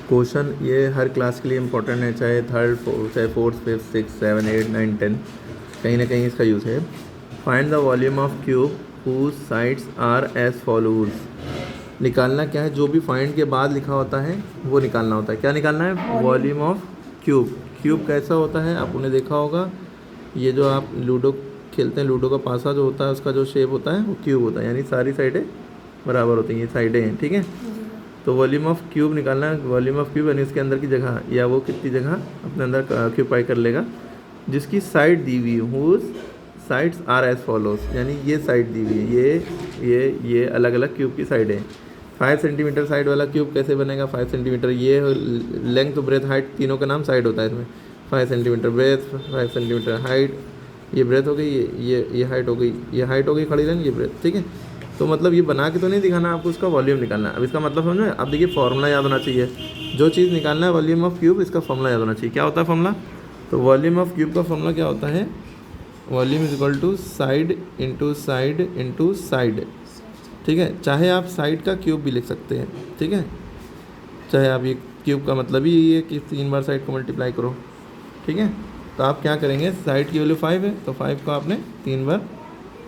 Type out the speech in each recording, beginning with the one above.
Question ये हर class के लिए इम्पोर्टेंट है, चाहे थर्ड चाहे fourth fifth six seven eight nine ten, कहीं ना कहीं इसका यूज़ है। Find the volume of cube whose sides are as follows. निकालना क्या है, जो भी फाइंड के बाद लिखा होता है वो निकालना होता है। क्या निकालना है? Volume of cube. क्यूब कैसा होता है आपने देखा होगा, ये जो आप लूडो खेलते हैं, लूडो का पासा जो होता है उसका जो शेप होता है वो क्यूब होता है, यानी सारी साइडें बराबर होती हैं, ये साइडें हैं, ठीक है। तो वॉल्यूम ऑफ क्यूब निकालना है। वॉल्यूम ऑफ क्यूब यानी उसके अंदर की जगह, या वो कितनी जगह अपने अंदर ऑक्यूपाई कर लेगा, जिसकी साइड दी हुई whose sides are as follows, यानी ये साइड दी हुई है, ये अलग अलग क्यूब की साइडें। 5 सेंटीमीटर साइड वाला क्यूब कैसे बनेगा? 5 सेंटीमीटर, ये लेंथ ब्रेथ हाइट तीनों का नाम साइड होता है इसमें। 5 सेंटीमीटर ब्रेथ, 5 सेंटीमीटर हाइट, ये ब्रेथ हो गई, ये हाइट हो गई, ये हाइट हो गई खड़ी लाइन, ये ब्रेथ, ठीक है। तो मतलब ये बना के तो नहीं दिखाना आपको, उसका वॉल्यूम निकालना है। अब इसका मतलब समझ में, अब देखिए फॉर्मूला याद होना चाहिए। जो चीज़ निकालना है वॉल्यूम ऑफ क्यूब, इसका फॉर्मूला याद होना चाहिए। क्या होता है फॉर्मूला? तो वॉल्यूम ऑफ क्यूब का फॉर्मूला क्या होता है? Volume is equal to side into side into side, ठीक है। चाहे आप साइड का क्यूब भी लिख सकते हैं, ठीक है। चाहे आप ये क्यूब का मतलब ही यही है कि 3 बार साइड को मल्टीप्लाई करो, ठीक है। तो आप क्या करेंगे, साइड की वैल्यू 5 है तो 5 को आपने 3 बार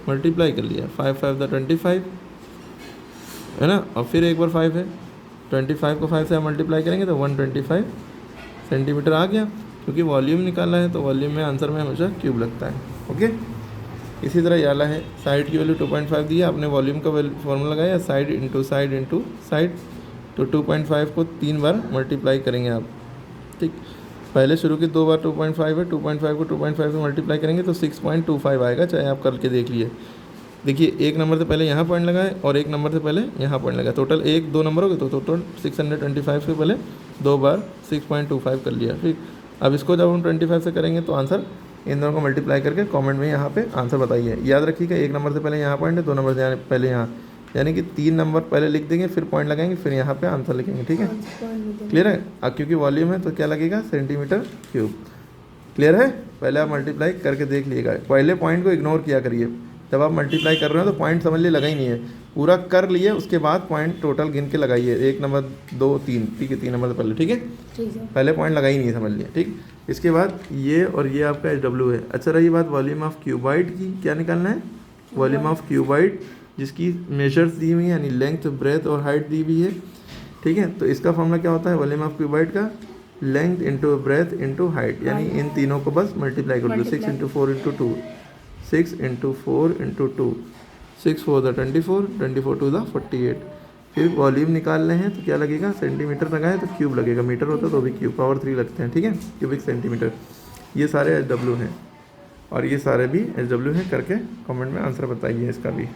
मल्टीप्लाई कर लिया, 5 5 द 25 है ना, और फिर एक बार 5 है, 25 को 5 से आप मल्टीप्लाई करेंगे तो 125 सेंटीमीटर आ गया। क्योंकि वॉल्यूम निकालना है तो वॉल्यूम में आंसर में हमेशा क्यूब लगता है, ओके। इसी तरह ये वाला है, साइड की वैल्यू 2.5 दिया, आपने वॉल्यूम का फॉर्मूला लगाया, side into side into side, तो 2.5 को 3 बार मल्टीप्लाई करेंगे आप, ठीक। पहले शुरू की 2 बार 2.5 है, 2.5 को 2.5 से मल्टीप्लाई करेंगे तो 6.25 आएगा, चाहे आप करके देख लिए। देखिए एक नंबर से पहले यहाँ पॉइंट लगाए और एक नंबर से पहले यहाँ पॉइंट लगाए, टोटल 1 2 नंबर हो गए, तो टोटल 625 से पहले 2 बार 6.25 कर लिया। फिर अब इसको जब हम 25 से करेंगे तो आंसर, इन दोनों को मल्टीप्लाई करके कमेंट में यहाँ पे आंसर बताइए। याद रखिएगा, 1 नंबर से पहले यहाँ पॉइंट है, 2 नंबर से पहले यहाँ, यानी कि 3 नंबर पहले लिख देंगे, फिर पॉइंट लगाएंगे, फिर यहाँ पे आंसर लिखेंगे, ठीक है। क्लियर है? अब क्योंकि वॉल्यूम है तो क्या लगेगा? Centimetre cube. क्लियर है? पहले आप मल्टीप्लाई करके देख लीजिएगा, पहले पॉइंट को इग्नोर किया करिए। जब आप मल्टीप्लाई कर रहे हो तो पॉइंट समझ लिए लगा ही नहीं है, पूरा कर लिए उसके बाद पॉइंट टोटल गिन के लगाइए, 1 नंबर 2 3, ठीक है, 3 नंबर से पहले, ठीक है। पहले पॉइंट लगा ही नहीं है, समझ लिए, ठीक। इसके बाद ये और ये आपका SW है। अच्छा रही बात वॉल्यूम ऑफ क्यूबाइड की, क्या निकालना है? वॉल्यूम ऑफ क्यूबाइड, जिसकी मेजर्स दी हुई है, यानी लेंथ ब्रेथ और हाइट दी हुई है, ठीक है। तो इसका फॉर्मूला क्या होता है वॉल्यूम ऑफ क्यूबाइड का? Length into breadth into height, यानी इन तीनों को बस मल्टीप्लाई कर दो। 6 into 4 into 2, 6 into 4 into 2, 6 4 the 24, 24 2 the 48। फिर वॉल्यूम निकालने हैं तो क्या लगेगा? सेंटीमीटर लगाए तो क्यूब लगेगा, मीटर होता तो भी क्यूब, पावर 3 लगते हैं, ठीक है, क्यूबिक सेंटीमीटर। ये सारे SW हैं और ये सारे भी SW हैं, करके कमेंट में आंसर बताइए इसका भी।